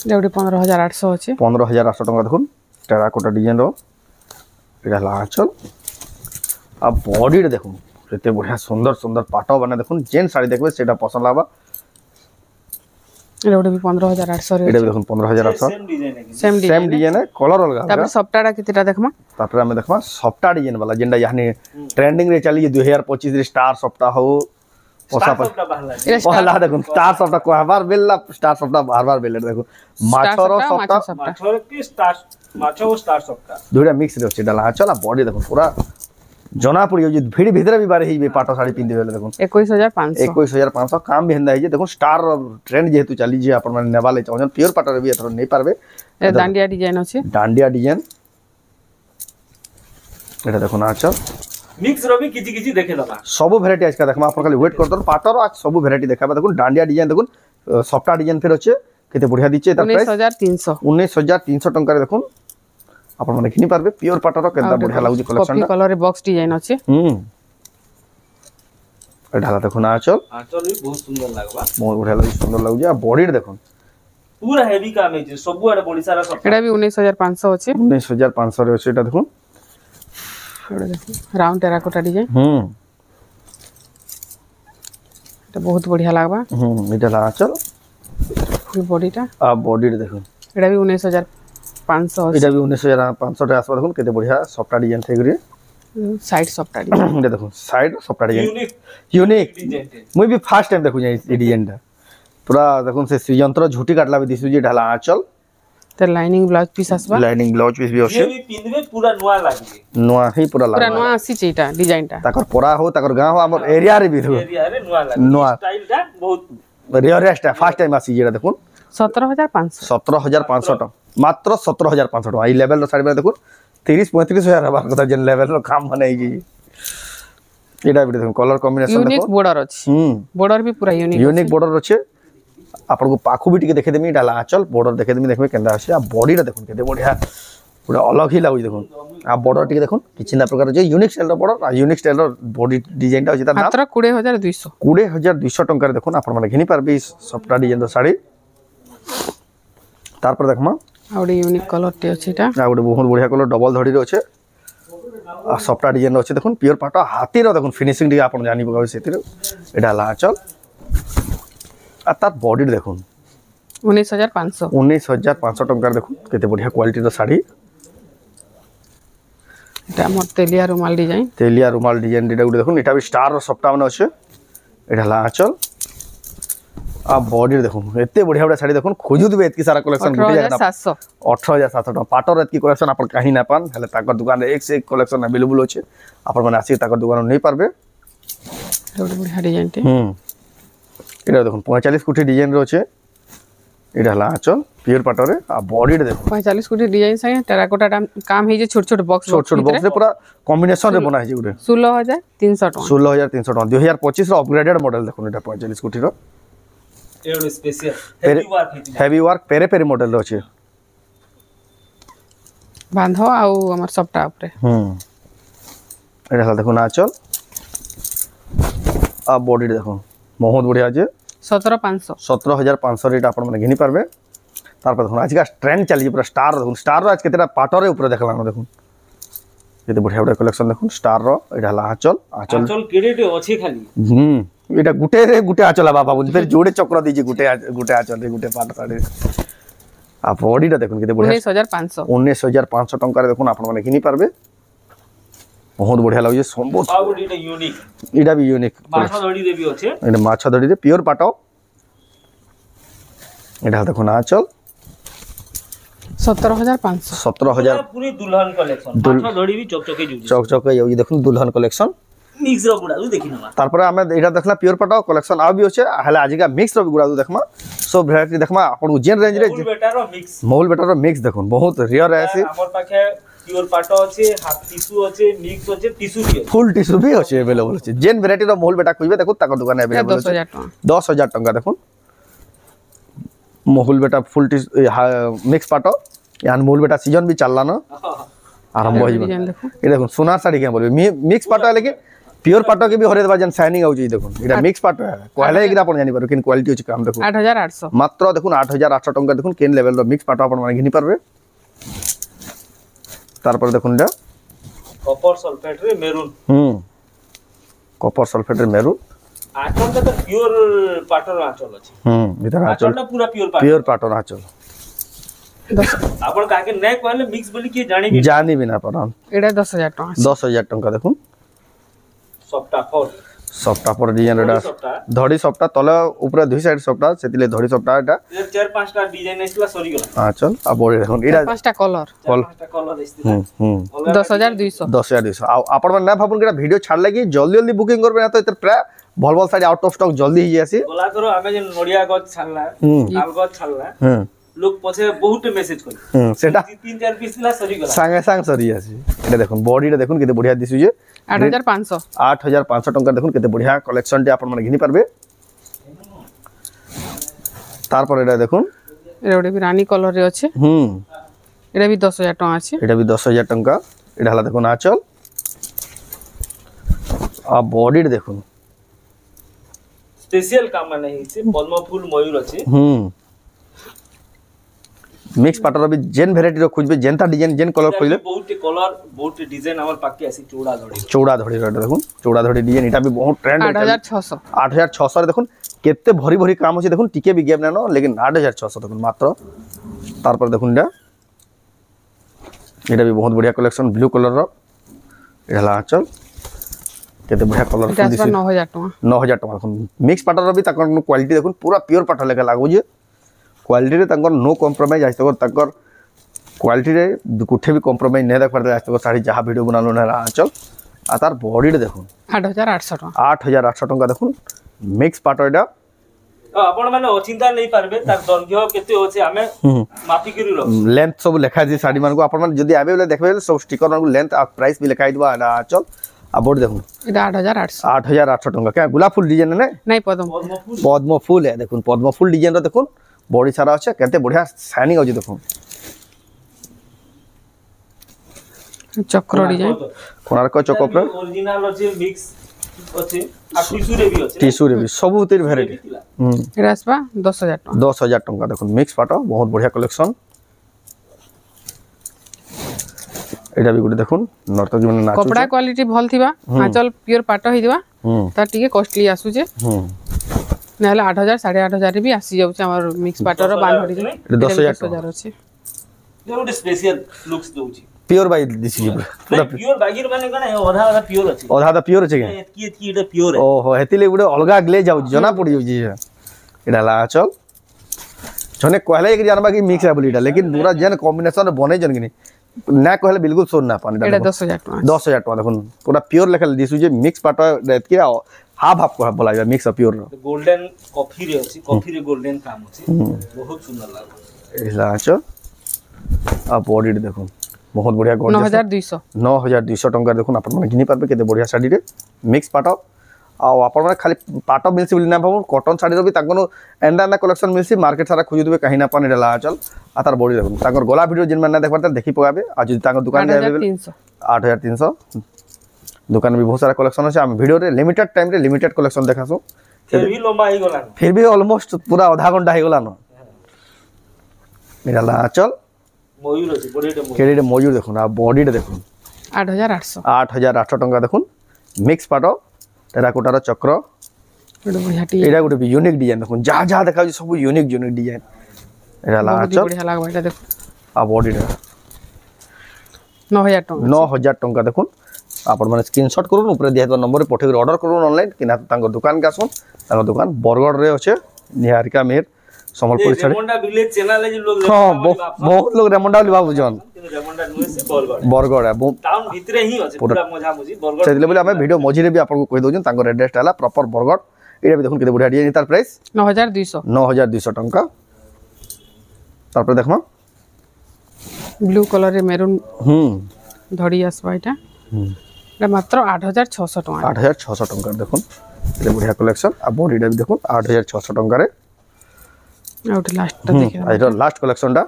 Speaker 2: लेउडी 15800 अछि
Speaker 3: 15800 टंका देखुन टेराकोटा डिजाइन रो एटा लाचल आ बॉडी रे देखुन केते बढ़िया सुंदर सुंदर पाटो बने देखुन जेन साड़ी देखबे सेटा पसंद लाबा
Speaker 2: लेउडी भी 15800 रे
Speaker 3: एटा देखुन 15800 सेम डिजाइन है कलर अलग
Speaker 2: तब सप्ताहटा कितटा देखमा
Speaker 3: तापर हमें देखमा सप्ताह डिजाइन वाला जेंडा यानी ट्रेंडिंग रे चली 2025 रे स्टार सप्ताह हो ओसा पर पहला देखुन स्टार सप्ताह को बार बेला स्टार सप्ताह बार बेले देखुन माछरो सप्ताह
Speaker 1: माछरो की स्टार माछो स्टार सप्ताह
Speaker 3: दुटा मिक्स रे अछि डाला चला बॉडी देखुन पूरा जना पड़ी जे भिड़ी भीतर भी बारे ही पाटो साड़ी पिंदे बेले देखुन 21500 काम भी हंदा है जे देखुन स्टार ट्रेंड जेतु चली जे अपन माने नेवाले चाहन प्योर पाटो रे भी एथरो नहीं पारबे
Speaker 2: ए डांडिया डिजाइन अछि
Speaker 3: डांडिया डिजाइन एटा देखुन आछो
Speaker 1: मिक्स रो भी किछि देखे दबा
Speaker 3: सब वैरायटी आज का देखमा अपन खाली वेट कर दो पाटर आज सब वैरायटी देखाबा देखुन डांडिया डिजाइन देखुन सफ्टा डिजाइन फिर अछि केते बढ़िया दिचे त प्राइस 19300 टंका रे देखुन अपन माने किनि पारबे प्योर पाटर केता बढ़िया लागु कलेक्शन
Speaker 2: कॉफी कलर रे बॉक्स डिजाइन अछि
Speaker 3: एटा देखुन आचल
Speaker 1: भी बहुत सुंदर लागबा
Speaker 3: बहुत बढ़िया लागु सुंदर लागु आ बॉडी रे देखुन
Speaker 1: पूरा हेवी काम है सब आड़े बॉडी सारा सब
Speaker 2: एटा भी 19500 अछि
Speaker 3: 19500 रे अछि एटा देखुन
Speaker 2: एटा देखुन राउंड टेराकोटा डिजाइन एटा बहुत बढ़िया लागबा
Speaker 3: एटा आचल
Speaker 2: फुल बॉडीटा
Speaker 3: आ बॉडी रे देखुन
Speaker 2: एटा भी 19500
Speaker 3: एटा भी 19500 रे आसबा देखुन केते बढ़िया सफ्टा डिजाइन थेगरी
Speaker 2: साइड सफ्टा डिजाइन
Speaker 3: एटा देखुन साइड सफ्टा डिजाइन यूनिक मुई भी फर्स्ट टाइम देखु जाई ई डिजाइनटा पूरा देखुन से यंत्र झूठी काटला भी दिसु जे ढाला आंचल
Speaker 2: ते लाइनिंग ब्लाउज पीस आसबा
Speaker 3: लाइनिंग ब्लाउज पीस भी होसे
Speaker 1: ये भी पिनबे पूरा नवा लागी
Speaker 3: नवा ही पूरा
Speaker 2: पूरा नवा आसी चीटा डिजाइनटा
Speaker 3: ताकर पोरा हो ताकर गांव हो हमर एरिया रे भी
Speaker 1: एरिया रे नवा लागी स्टाइलटा बहुत
Speaker 3: रेयरेस्ट है फर्स्ट टाइम आसी जेटा देखुन
Speaker 2: 17500
Speaker 3: टका मात्र 17500 टका ई लेवल रो साड़ी में देखुन 30-35 हबार कथा जेन लेवल रो काम बनेगी एटा भी देखुन कलर कॉम्बिनेशन देखो
Speaker 2: यूनिक बॉर्डर अछि बॉर्डर भी पूरा
Speaker 3: यूनिक बॉर्डर अछि आपन को पाखु भी टिके देखे देमी डाला आंचल बॉर्डर देखे देमी देखबे केंदा अछि आ बॉडी रे देखुन केते बढ़िया पूरा अलग ही लागु देखुन आ बॉर्डर टिके देखुन किछिना प्रकार जे यूनिक स्टाइल रो बॉर्डर आ यूनिक स्टाइल रो बॉडी डिजाइन टा अछि तार नाम
Speaker 2: मात्र 20200
Speaker 3: टंका रे देखुन आपन माने घिनी पारबे सफ्टा डिजाइन रो साड़ी तार पर देखमा
Speaker 2: आउडी यूनिक कलर टे अछि ता
Speaker 3: आ गुटे बहुत बढ़िया कलर डबल धड़ी रो अछि आ सफ्टा डिजाइन रो अछि देखुन प्योर पाटा हाथी रो देखुन फिनिशिंग डी आपन जानि पकाबे सेतिर एटा लाचल आ तार बॉडी देखुन
Speaker 2: 19500
Speaker 3: टंका देखुन केते बढ़िया क्वालिटी रो साड़ी
Speaker 2: एटा मोर तेलिया रुमाल डिजाइन डेटा गुटे देखुन एटा भी स्टार रो सफ्टा माने अछि एटा लाचल आ बॉडी देखुन एते बढ़िया बढ़िया साड़ी देखुन खोजु दिबे एतकी सारा कलेक्शन गुटे जगह 18700 टका पाटर एतकी कलेक्शन आपन कहीं ना पान हले ताकर दुकान रे एक से एक कलेक्शन अवेलेबल अछि आपन माने आसी ताकर दुकान नहीं पारबे एटा बढ़िया डिजाइन टे
Speaker 3: एटा देखुन 45 कोटी डिजाइन रो अछि एटा हला आचल प्योर पाटर रे आ बॉडी देखुन
Speaker 2: 45 कोटी डिजाइन संगे टेराकोटा काम हे जे छोट छोट बॉक्स
Speaker 3: रे पूरा कॉम्बिनेशन रे बना है जे गुटे
Speaker 2: 16300 टका
Speaker 3: 16300 टका 2025 रो अपग्रेडेड मॉडल देखुन एटा 45 कोटी रो
Speaker 1: एडो स्पेशल
Speaker 3: हेवी वर्क पेरे पेरे मॉडल रो अछि
Speaker 2: बांधो आउ हमर सफ्टा ऊपर
Speaker 3: एटा हला देखुन आचल
Speaker 2: आ बॉडी देखो बहुत बढ़िया अच्छे
Speaker 4: 17500
Speaker 2: 17500 रेट आपण माने घिनी पारबे तार पर देखो आज का ट्रेंड चली पूरा स्टार देखो स्टार आज केतेटा पाटरे ऊपर देखला देखो केते बढ़िया बढ़िया कलेक्शन देखो स्टार रो एटा हला आंचल
Speaker 1: आंचल केडेटे अछि खाली
Speaker 2: एटा गुटे रे गुटे आंचल बाबा बोल फिर जोड़े चक्र दीजिए गुटे आंचल रे गुटे पाट साड़ी आ बॉडीटा देखो केते बढ़िया
Speaker 4: 19500
Speaker 2: 19500 टंका रे देखो आपण माने घिनी पारबे बहुत बढ़िया लागे संबो
Speaker 1: सब एटा यूनिक
Speaker 2: एटा भी यूनिक
Speaker 1: माछा दड़ी रे भी अछि
Speaker 2: एटा माछा दड़ी रे प्योर पाटो एटा देखो ना आंचल
Speaker 4: 17500
Speaker 2: 17000
Speaker 1: पूरी दुल्हन कलेक्शन माछा दड़ी भी चकचके जुजी
Speaker 2: चक ये देखो दुल्हन कलेक्शन
Speaker 1: मिक्स रो गुडा देखिनवा
Speaker 2: तारपर हमें एटा देखला प्योर पाटो कलेक्शन आ भी होचे हले आज का मिक्स रो गुडा देखमा सब वैरायटी देखमा अपन जेन रेंज रे
Speaker 1: फुल बेटा रो मिक्स
Speaker 2: मौल बेटा रो मिक्स देखो बहुत रेयर है से
Speaker 1: हमर पाखे प्योर पाटो अछि हाफ टिश्यू अछि मिक्स अछि टिश्यू भी
Speaker 2: फुल टिश्यू भी होचे अवेलेबल होचे जेन वैरायटी रो मौल बेटा खोजबे देखो ताकर दुकान अवेलेबल होचे
Speaker 4: 10000 टका
Speaker 2: 10000 टका देखो मौल बेटा फुल मिक्स पाटो यान मौल बेटा सीजन भी चलला न आरंभ हो
Speaker 4: डिजाइन
Speaker 2: जिबा
Speaker 4: देखो
Speaker 2: ए देखो सोनार साड़ी के बोलबे मिक्स पाटो है लेकिन प्योर पाटो के भी हरे देबा जन शाइनिंग आउची देखो एटा मिक्स पाटो है कहले कि आपण जानि पारो किन क्वालिटी होची काम देखो
Speaker 4: 8800
Speaker 2: मात्र देखो 8800 टका देखो केन लेवल रो मिक्स पाटो आपण माने घिनी पारबे तार पर देखो एटा
Speaker 1: कॉपर सल्फेट रे मेरून
Speaker 2: कॉपर सल्फेट रे मेरून
Speaker 1: आंचल तो प्योर पाटर आंचल अछि
Speaker 2: भीतर आंचल
Speaker 1: आंचल पूरा प्योर
Speaker 2: पाटो आंचल
Speaker 4: 10
Speaker 1: आपण काके नै कहले मिक्स बोली के जानि
Speaker 2: भी ना पारा
Speaker 4: एटा 10000 टका
Speaker 2: 10000 टका देखो
Speaker 1: सफ्टा
Speaker 2: पर डिजाइन एटा धड़ी सफ्टा तले ऊपर दुई साइड सफ्टा सेतिले धड़ी सफ्टा एटा
Speaker 1: चार पांचटा डिजाइन एसला सरी गला
Speaker 2: आंचल आ बोडी देखो एटा
Speaker 4: पांचटा कलर
Speaker 1: पांचटा कलर एसला
Speaker 4: 10200
Speaker 2: आ आपण मन ना भाबुन केटा वीडियो छाड़ लागी जल्दी जल्दी बुकिंग करबे ना तो एतर प्राय भल भल साइड आउट ऑफ स्टॉक जल्दी ही आसी
Speaker 1: बोला करो आमे जे नडिया गछ छाड़ला आल गछ छाड़ला लोग पछे बहुत मेसेज कर
Speaker 2: सेटा
Speaker 1: तीन चार पीस ला सरी गला
Speaker 2: संगे संग सरी आसी एटा देखो बॉडीटा देखो केते बढ़िया दिसु जे
Speaker 4: 8500
Speaker 2: टंका देखो केते बढ़िया कलेक्शन टे आपण मन घिनी पारबे तार पर एटा देखो
Speaker 4: एटा भी रानी कलर रे अछि एटा भी 10000 टका अछि
Speaker 2: एटा भी 10000 टंका एटा हला देखो नाचल आ बॉडी देखो
Speaker 1: स्पेशल काम माने हिसे पद्म फूल मयूर अछि
Speaker 2: मिक्स पाटर भी जेन वैरायटी रो खोजबे जेनता डिजाइन जेन कलर खोजले
Speaker 1: बहुत डिजाइन हमर पाके आसी
Speaker 2: चौड़ा धड़ी रे देखो चौड़ा धड़ी डिजाइन एटा भी बहुत ट्रेंड 8600 रे देखो केते भरी भरी काम होचे देखो टिके भी गैप ना लेकिन 8600 देखो मात्र तार पर देखो एटा भी बहुत बढ़िया कलेक्शन ब्लू कलर रो एला आंचल केते बढ़िया कलर
Speaker 4: 9000
Speaker 2: टका देखो मिक्स पाटर रो भी ताकर क्वालिटी देखो पूरा प्योर पाटर लेके लागो जे क्वालिटी रे ताकर नो कॉम्प्रोमाइज आज तक ताकर क्वालिटी रे कुठे भी कॉम्प्रोमाइज नै देख पारते आज तक साड़ी जहां वीडियो बनालो ना आंचल आ तार बॉडी देखो
Speaker 4: 8800 टका
Speaker 2: 8800 टका देखो मिक्स पाटर एटा
Speaker 1: आपण माने अचिंता नै पारबे तार दर्घ्य केते होचे हमें मापी करी रो
Speaker 2: लेंथ सब लिखा जे साड़ी मान को आपण मान जदी आबे देखबे सब स्टिकर मान को लेंथ आ प्राइस भी लिखाई दबा आंचल आ बॉडी देखो
Speaker 4: एटा 8800
Speaker 2: टका क्या गुलाब फूल डिजाइन नै
Speaker 4: नहीं
Speaker 2: पद्म फूल है देखो पद्म फूल डिजाइन रो देखो बॉडी सारा আছে কেতে बढ़िया শাইনিং আছে দেখো
Speaker 4: चक्र डिजाइन
Speaker 2: कोणार्क चक्र
Speaker 1: ओरिजिनल আছে मिक्स আছে आ
Speaker 2: टिश्यू रे भी सब उतिर वैरायटी
Speaker 4: एटा आसबा 10000 टका
Speaker 2: 10000 टका देखो मिक्स पाटो बहुत बढ़िया कलेक्शन एटा भी गुड देखो नर्तकी मन नाचो
Speaker 4: कपड़ा क्वालिटी भल थिबा आंचल प्योर पाटो हिदिबा ता टिके कॉस्टली आसु जे नहले 8000 8500 रे भी आसी जाउ छै हमर मिक्स पाटर बांधड़ी जे
Speaker 2: 10000
Speaker 4: अछि
Speaker 1: जोटे स्पेशल लुक्स दोछि
Speaker 2: प्योर बाई दिसी
Speaker 1: पूरा प्योर बागीर माने कने आधा प्योर अछि
Speaker 2: आधा प्योर अछि के
Speaker 1: एतकी एटा प्योर है
Speaker 2: ओहो हेतिले गुडे अलगा ग्ले जाउ जना पड़ी जाउ जे एडा ला चल जने कहले कि जानबा कि मिक्स है बोलीटा लेकिन पूरा जन कॉम्बिनेशन बने जन कि ना कहले बिल्कुल सोन ना पानी
Speaker 4: एटा 10000 टका
Speaker 2: 10000 टका देखो पूरा प्योर लेखल दिसु जे मिक्स पाटो रेत के हाफ हाफ को बोला जाय मिक्स प्योर
Speaker 1: गोल्डन कॉफी रे अछि कॉफी रे गोल्डन काम अछि बहुत सुंदर लागो
Speaker 2: एला चल आ बॉडी देखो बहुत बढ़िया गोल्ड 9200 टका देखो आपण माने घिनी पारबे केते बढ़िया साड़ी रे मिक्स पाटो आ आपण माने खाली पाटो मिलसी बोली ना भाबू कॉटन साड़ी रो भी ताकनो एंडा ना कलेक्शन मिलसी मार्केट सारा खोजि देबे कहीं ना पानी डला चल आ तार बॉडी देखो ताकर गोला वीडियो जिन माने देखबार देखि पगाबे आ जदि ताकर दुकान में अवेलेबल 8300
Speaker 3: दुकान भी बहुत सारा कलेक्शन अच्छे आम वीडियो रे लिमिटेड टाइम रे लिमिटेड कलेक्शन देखासु
Speaker 1: फिर भी लंबा ही गला
Speaker 3: फिर भी ऑलमोस्ट पूरा आधा घंटा हो गला न मेरा आंचल
Speaker 1: मयूर अछि बड़ीटे मयूर
Speaker 3: केडे मयूर देखुन आ बॉडी रे देखुन
Speaker 4: 8800
Speaker 3: 8800 टंका देखुन मिक्स पाट टेराकोटार चक्र
Speaker 4: ଗୋଟେ ବଢିଆ ଟି
Speaker 3: एटा गोटे यूनिक डिजाइन देखुन जहाँ जहाँ देखा सब यूनिक यूनिक डिजाइन एटा ला आंचल
Speaker 4: ବଢିଆ ଲାଗବା এটা ଦେଖ
Speaker 3: आ बॉडी रे
Speaker 4: 9000 टଙ୍କା
Speaker 3: 9000 टंका देखुन आपण माने स्क्रीनशॉट करूँ ऊपर दिया नंबर पठे ऑर्डर करूँ ऑनलाइन कि दुकान के आसन दुकान बरगढ़ रे अच्छे निहारिका मेहर संबलपुर छाड़ी
Speaker 1: रेमंडा विलेज चैनल है लोग
Speaker 3: हाँ बहुत लोग रेमंडा वाली बाबू जन
Speaker 1: रेमंडा नुए से बरगढ़
Speaker 3: बरगढ़ है
Speaker 1: टाउन भीतरे ही अछि पूरा मजा मुजी बरगढ़
Speaker 3: से बोले हमें वीडियो मझी भी आपको कहि दउछन तांकर एड्रेस हला प्रॉपर बरगढ़ एटा भी देखुन केते बढ़िया डिजाइन तार प्राइस
Speaker 4: 9200
Speaker 3: 9200 टंका तापर देखमा
Speaker 4: ब्लू कलर रे मेरून धड़ी आसबा एटा
Speaker 3: हम्म
Speaker 4: मात्र 8600 टଙ୍କା
Speaker 3: 8600 टंका देखुन केते बढ़िया कलेक्शन आ बॉडीटा भी देखुन 8600 टंका रे
Speaker 4: आउट लास्ट टा देखा
Speaker 3: आइरो लास्ट कलेक्शन टा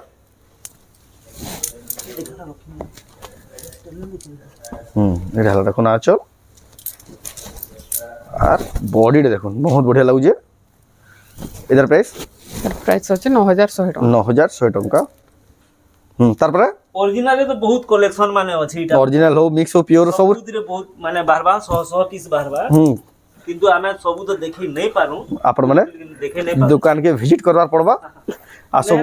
Speaker 3: एटा हला देखुन आचल আর বডিটা দেখুন বহুত বঢ়িয়া লাগুছে এটার প্রাইস
Speaker 4: प्राइस আছে 9100 टଙ୍କା
Speaker 3: 9100 टंका তারপরে
Speaker 1: ओरिजिनल तो बहुत कलेक्शन माने अछि इटा
Speaker 3: অরিজিনাল हो मिक्स हो प्योर सब
Speaker 1: सबुतिरे बहुत माने बारबा 100 पीस बारबा किंतु आमे सब तो देखि नै पारू
Speaker 3: आपण माने
Speaker 1: देखे नै पारू
Speaker 3: दुकान के विजिट करवार पड़बा आ सब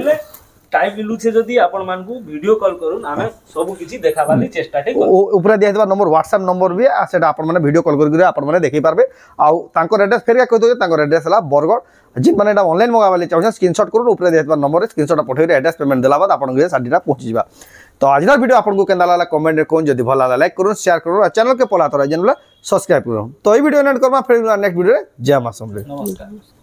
Speaker 1: टाइम मिलू छे जदी आपण मान को वीडियो कॉल करून आमे सब किछि देखाबाली चेष्टा टे करू
Speaker 3: ऊपर दिया देबा नंबर व्हाट्सएप नंबर भी आ सेटा आपण माने वीडियो कॉल करके आपण माने देखि पारबे आ तांकर एड्रेस फेर कहि दो तांकर एड्रेस हला बरगढ़ जिन माने एटा ऑनलाइन मगाबाली चाहछन स्क्रीनशॉट करू ऊपर दिया देबा नंबर स्क्रीनशॉट पठेरे एड्रेस पेमेंट देला बाद आपण के साडीटा पहुंची जिबा तो आजर वीडियो आपन को केंदा लागला कमेंट रे कोन जदी भला लाइक करू शेयर करू चैनल के पला तोरा जनला सब्सक्राइब करू तो ई वीडियो एंड करबा फिर नेक्स्ट वीडियो रे जय मां समले
Speaker 1: नमस्कार